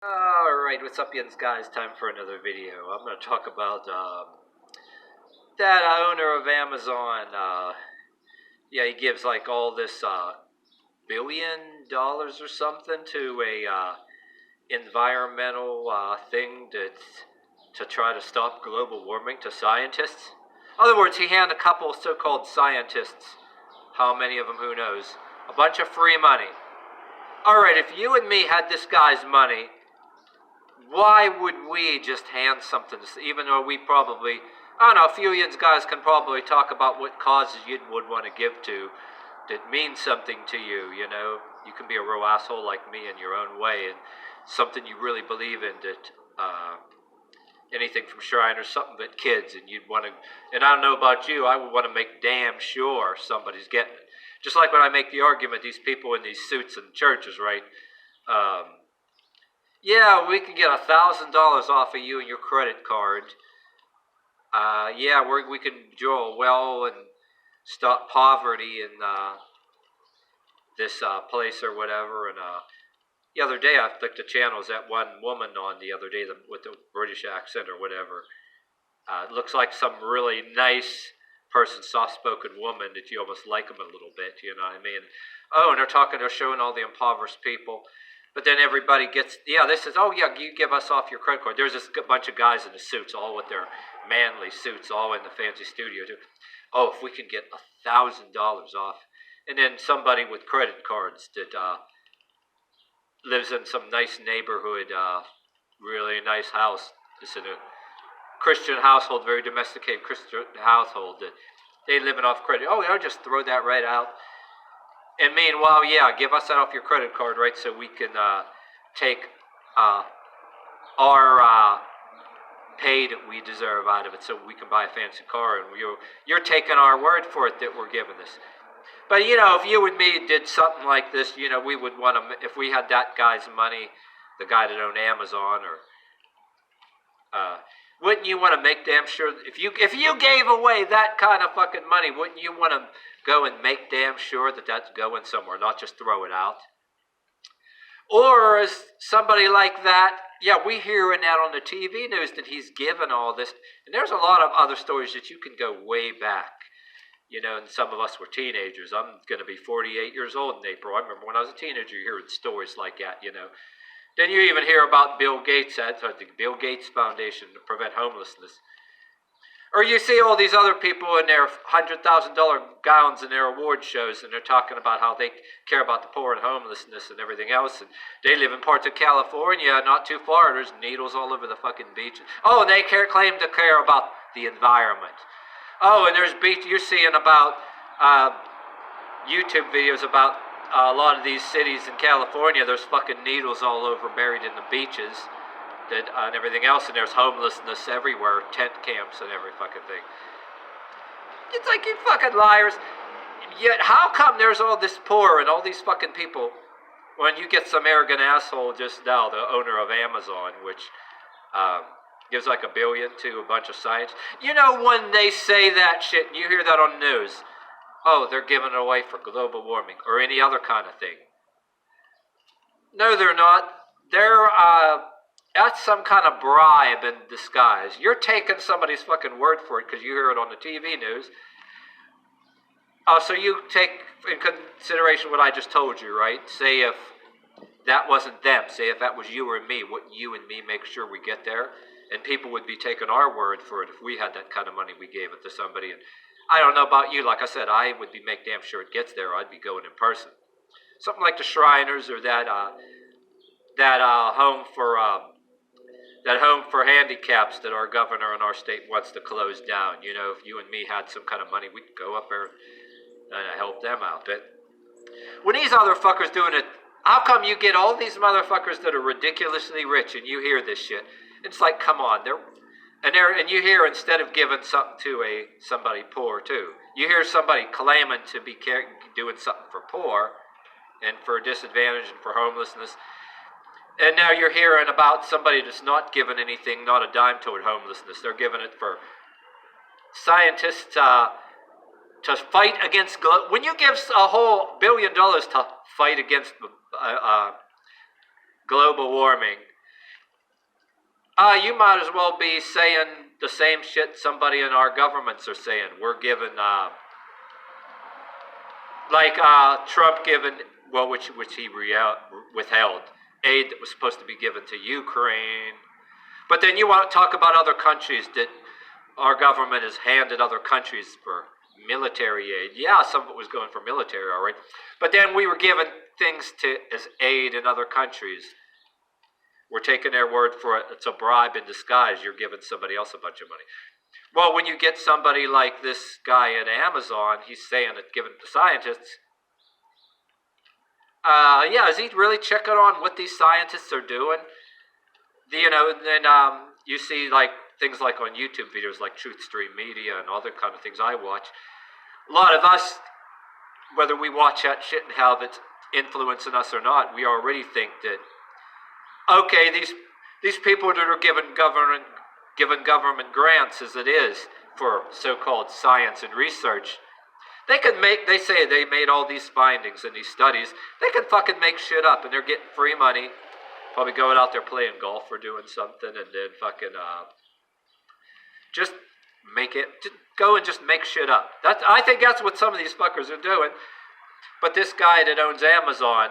Alright, what's up, yins, guys? Time for another video. I'm going to talk about that owner of Amazon. Yeah, he gives like all this $1 billion or something to a environmental thing to try to stop global warming to scientists. In other words, he handed a couple so-called scientists, how many of them, who knows, a bunch of free money. Alright, if you and me had this guy's money, why would we just hand something, even though we probably, I don't know, a few yins guys can probably talk about what causes you would want to give to that means something to you, you know? You can be a real asshole like me in your own way, and something you really believe in that, anything from Shriners, something that kids, and you'd want to, and I don't know about you, I would want to make damn sure somebody's getting it. Just like when I make the argument, these people in these suits in churches, right? Yeah, we can get $1,000 off of you and your credit card. Yeah, we can drill a well and stop poverty in this place or whatever. And the other day I flicked the channels, that one woman on the other day with the British accent or whatever. It looks like some really nice person, soft-spoken woman that you almost like them a little bit, you know what I mean? Oh, and they're showing all the impoverished people. But then everybody gets, yeah, this is, oh yeah, you give us off your credit card. There's this bunch of guys in the suits, all with their manly suits, all in the fancy studio too. Oh, if we can get $1,000 off. And then somebody with credit cards that lives in some nice neighborhood, really nice house. It's in a Christian household, very domesticated Christian household, that they living off credit. Oh, they'll just throw that right out. And meanwhile, yeah, give us that off your credit card, right, so we can take our pay that we deserve out of it, so we can buy a fancy car, and you're taking our word for it that we're giving this. But, you know, if you and me did something like this, you know, we would want to, if we had that guy's money, the guy that owned Amazon, or wouldn't you want to make damn sure, if you gave away that kind of fucking money, wouldn't you want to go and make damn sure that that's going somewhere, not just throw it out? Or is somebody like that, yeah, we hearing that on the TV news that he's given all this, and there's a lot of other stories that you can go way back. You know, and some of us were teenagers. I'm going to be 48 years old in April. I remember when I was a teenager hearing stories like that, you know. Then you even hear about Bill Gates, the Bill Gates Foundation to prevent homelessness. Or you see all these other people in their $100,000 gowns in their award shows, and they're talking about how they care about the poor and homelessness and everything else. And they live in parts of California, not too far. There's needles all over the fucking beaches. Oh, and they claim to care about the environment. Oh, and there's you're seeing about YouTube videos about a lot of these cities in California. There's fucking needles all over buried in the beaches. And everything else, and there's homelessness everywhere, tent camps and every fucking thing. It's like, you fucking liars. Yet how come there's all this poor and all these fucking people when you get some arrogant asshole just now, the owner of Amazon, which gives like $1 billion to a bunch of science. You know, when they say that shit, and you hear that on the news, oh, they're giving it away for global warming or any other kind of thing. No, they're not. They're that's some kind of bribe in disguise. You're taking somebody's fucking word for it because you hear it on the TV news. So you take in consideration what I just told you, right? Say if that wasn't them, say if that was you or me, wouldn't you and me make sure we get there? And people would be taking our word for it if we had that kind of money, we gave it to somebody. And I don't know about you, like I said, I would be make damn sure it gets there. I'd be going in person. Something like the Shriners or that home for handicaps that our governor in our state wants to close down. You know, if you and me had some kind of money, we'd go up there and help them out. But when these other fuckers doing it, how come you get all these motherfuckers that are ridiculously rich and you hear this shit? It's like, come on, and you hear, instead of giving something to somebody poor too, you hear somebody claiming to be doing something for poor and for disadvantage and for homelessness. And now you're hearing about somebody that's not giving anything, not a dime toward homelessness. They're giving it for scientists to fight against, when you give a whole $1 billion to fight against global warming, You might as well be saying the same shit somebody in our governments are saying. We're given, Trump given, well, which he withheld aid that was supposed to be given to Ukraine. But then you want to talk about other countries that our government has handed other countries for military aid. Yeah, some of it was going for military, all right. But then we were given things as aid in other countries. We're taking their word for it. It's a bribe in disguise. You're giving somebody else a bunch of money. Well, when you get somebody like this guy at Amazon, he's saying it, given to scientists. Is he really checking on what these scientists are doing? Then you see like things like on YouTube videos like Truth Stream Media and other kind of things I watch. A lot of us, whether we watch that shit and how it's influencing us or not, we already think that, okay, these people that are given government grants as it is for so-called science and research, they say they made all these findings and these studies. They can fucking make shit up, and they're getting free money, probably going out there playing golf or doing something, and then fucking just go and just make shit up. I think that's what some of these fuckers are doing. But this guy that owns Amazon,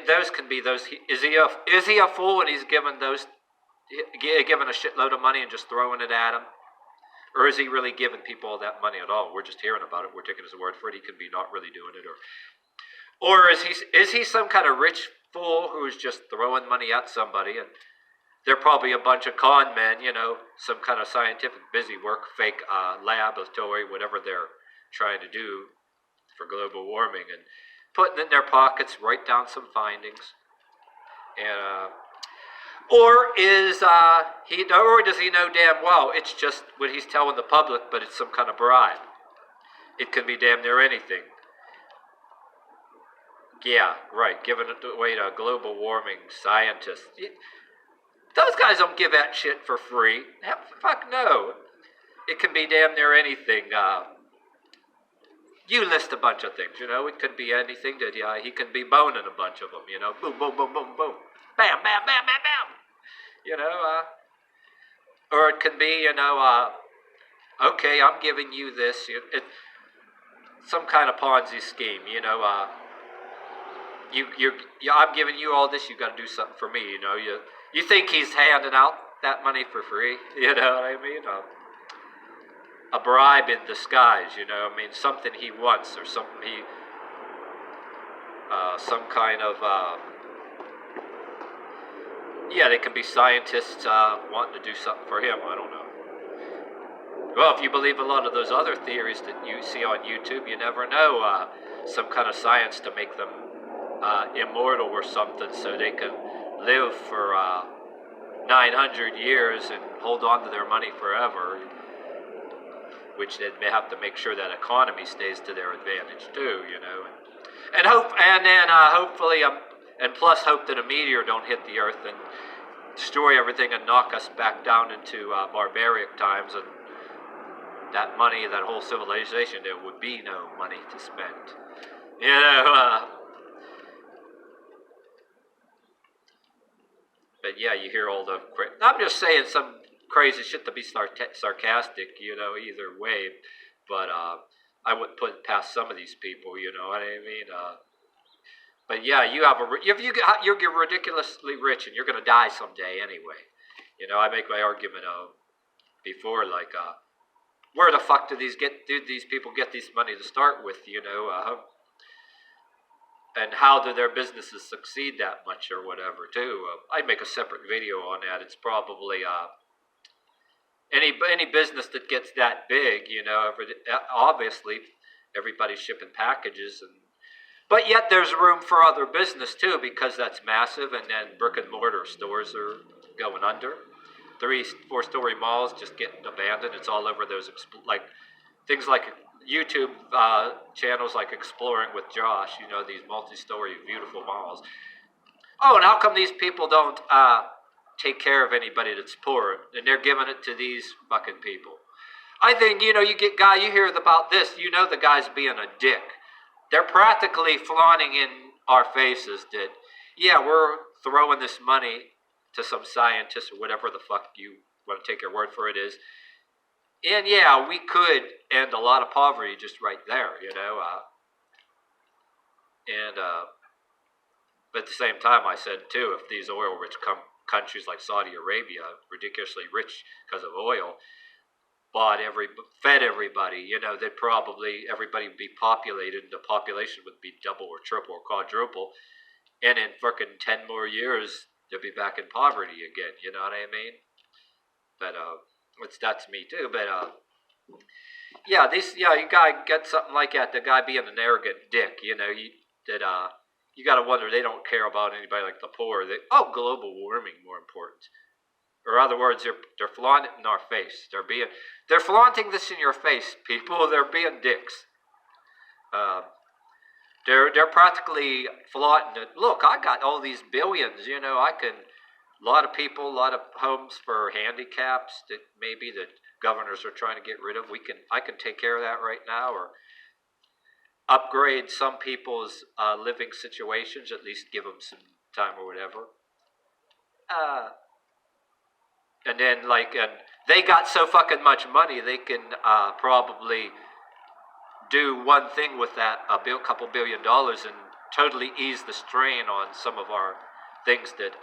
those can be those. Is he a fool when he's given a shitload of money and just throwing it at him? Or is he really giving people all that money at all? We're just hearing about it. We're taking his word for it. He could be not really doing it. Or is he some kind of rich fool who's just throwing money at somebody? And they're probably a bunch of con men, some kind of scientific busy work, fake laboratory, whatever they're trying to do for global warming, and putting in their pockets, write down some findings. And or does he know damn well it's just what he's telling the public, but it's some kind of bribe? It can be damn near anything. Yeah, right, giving it away to global warming scientists. Those guys don't give that shit for free. Fuck no. It can be damn near anything. You list a bunch of things, It could be anything that he can be boning a bunch of them, Boom, boom, boom, boom, boom. Bam, bam, bam, bam, bam. Or it can be, okay, I'm giving you this. Some kind of Ponzi scheme, I'm giving you all this. You got to do something for me, You think he's handing out that money for free? You know what I mean? A bribe in disguise, something he wants, or something some kind of, they can be scientists wanting to do something for him. I don't know. Well, if you believe a lot of those other theories that you see on YouTube, you never know. Some kind of science to make them immortal or something, so they can live for 900 years and hold on to their money forever, which they may have to make sure that economy stays to their advantage too, and hopefully and plus hope that a meteor don't hit the earth and destroy everything and knock us back down into barbaric times, and that money, that whole civilization, there would be no money to spend, But yeah, you hear all the. I'm just saying some crazy shit to be sarcastic, either way. But I wouldn't put it past some of these people, you know what I mean? But yeah, you're ridiculously rich, and you're gonna die someday anyway. I make my argument before, like, where the fuck do these people get this money to start with? And how do their businesses succeed that much or whatever, too? I'd make a separate video on that. It's probably any business that gets that big, obviously everybody's shipping packages, but yet there's room for other business, too, because that's massive, and then brick and mortar stores are going under. 3-4-story malls just getting abandoned. It's all over those, things like YouTube channels like Exploring with Josh, these multi-story beautiful malls. Oh, and how come these people don't take care of anybody that's poor, and they're giving it to these fucking people? I think, you hear about this, the guy's being a dick. They're practically flaunting in our faces that, yeah, we're throwing this money to some scientist or whatever the fuck you want to take your word for it is. And yeah, we could end a lot of poverty just right there, you know. But at the same time, I said too, if these oil-rich countries like Saudi Arabia, ridiculously rich because of oil, fed everybody, you know, they'd probably, everybody would be populated, and the population would be double or triple or quadruple, and in fucking 10 more years, they'll be back in poverty again, you know what I mean? But, that's me too, but, yeah, you gotta get something like that, the guy being an arrogant dick, you know, you gotta wonder, they don't care about anybody like the poor, global warming more important. Or in other words, they're flaunting it in our face. They're flaunting this in your face, people. They're being dicks. They're practically flaunting it. Look, I got all these billions. You know, a lot of people, a lot of homes for handicaps that maybe the governors are trying to get rid of. I can take care of that right now, or upgrade some people's living situations. At least give them some time or whatever. And then, and they got so fucking much money, they can probably do one thing with that, couple $1 billion, and totally ease the strain on some of our things that,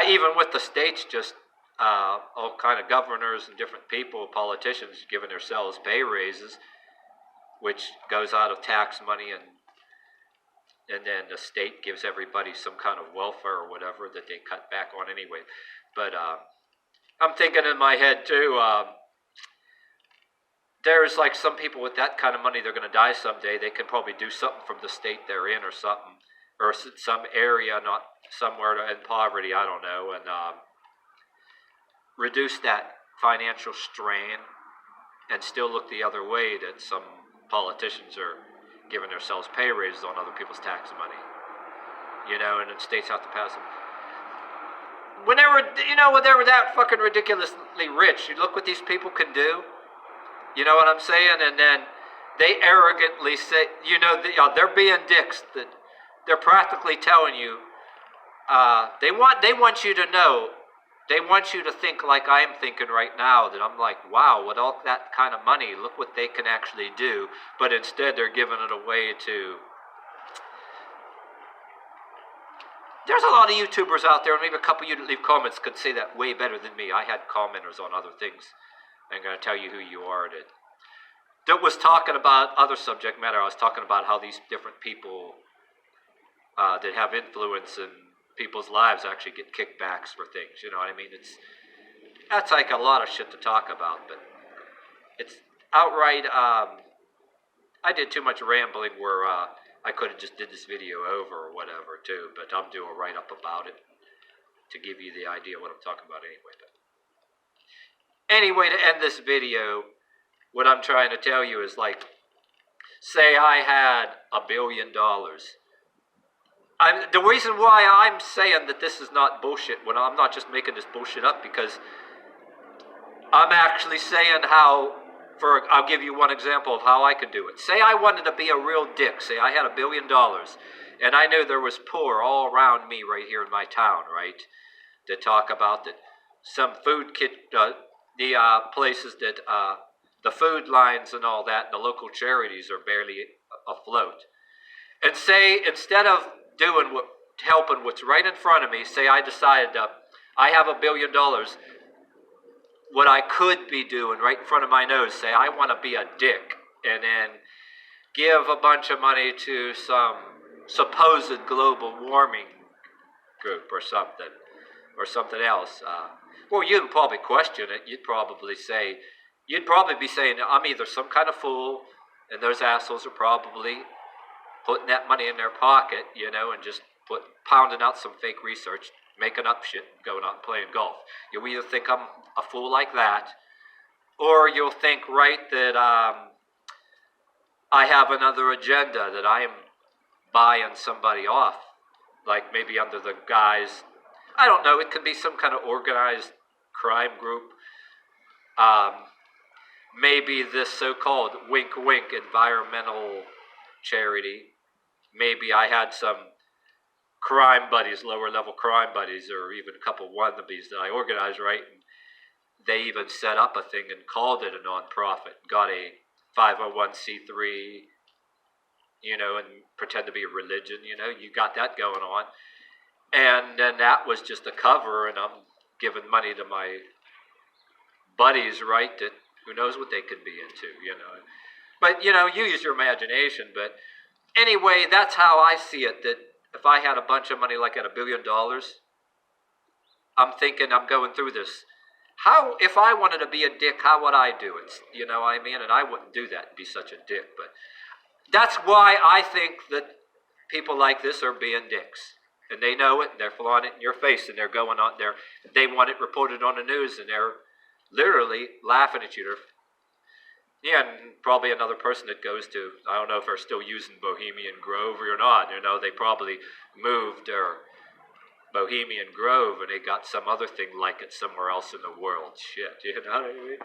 even with the states, just all kind of governors and different people, politicians, giving themselves pay raises, which goes out of tax money, and then the state gives everybody some kind of welfare or whatever that they cut back on anyway. But I'm thinking in my head too, there's like some people with that kind of money, they're going to die someday. They can probably do something from the state they're in or something, or some area, not somewhere in poverty, I don't know, and reduce that financial strain, and still look the other way that some politicians are giving themselves pay raises on other people's tax money, you know, and then states have to pass them. Whenever they're that fucking ridiculously rich, you look what these people can do. You know what I'm saying? And then they arrogantly say, you know, they're being dicks. That they're practically telling you, they want you to know, they want you to think like I'm thinking right now, that I'm like, wow, with all that kind of money, look what they can actually do. But instead, they're giving it away to. There's a lot of YouTubers out there, and maybe a couple of you that leave comments could say that way better than me. I had commenters on other things. I'm going to tell you who you are. That was talking about other subject matter. I was talking about how these different people that have influence in people's lives actually get kickbacks for things. You know what I mean? That's like a lot of shit to talk about, but it's outright. I did too much rambling where I could have just did this video over or whatever too, but I'm doing a write-up about it to give you the idea what I'm talking about anyway. But anyway, to end this video, what I'm trying to tell you is, like, say I had $1 billion. The reason why I'm saying that this is not bullshit, when I'm not just making this bullshit up, because I'm actually saying how, I'll give you one example of how I could do it. Say I wanted to be a real dick. Say I had $1 billion, and I knew there was poor all around me right here in my town, right? To talk about that some food kit, the places that, the food lines and all that, the local charities are barely afloat. And say, instead of helping what's right in front of me, say I decided I have $1 billion, what I could be doing right in front of my nose, say I want to be a dick, and then give a bunch of money to some supposed global warming group or something else. Well, you'd probably question it. You'd probably be saying, I'm either some kind of fool, and those assholes are probably putting that money in their pocket, you know, and just pounding out some fake research, making up shit, going out and playing golf. You'll either think I'm a fool like that, or you'll think, right, that I have another agenda, that I am buying somebody off, like maybe under the guise, I don't know, it could be some kind of organized crime group. Maybe this so-called wink-wink environmental charity. Maybe I had some crime buddies, lower level crime buddies, or even a couple wannabes that I organized, right? And they even set up a thing and called it a nonprofit, got a 501c3, and pretend to be a religion, you got that going on. And then that was just a cover, and I'm giving money to my buddies, right, that who knows what they could be into, But, you use your imagination. But anyway, that's how I see it, that if I had a bunch of money, like at $1 billion, I'm thinking I'm going through this. How, if I wanted to be a dick, how would I do it? You know what I mean? And I wouldn't do that and be such a dick. But that's why I think that people like this are being dicks. And they know it, and they're flaunting it in your face, and they're going on there. They want it reported on the news, and they're literally laughing at you. Yeah, and probably another person that goes to, I don't know if they're still using Bohemian Grove or not. They probably moved their Bohemian Grove, and they got some other thing like it somewhere else in the world. Shit, you know what I mean?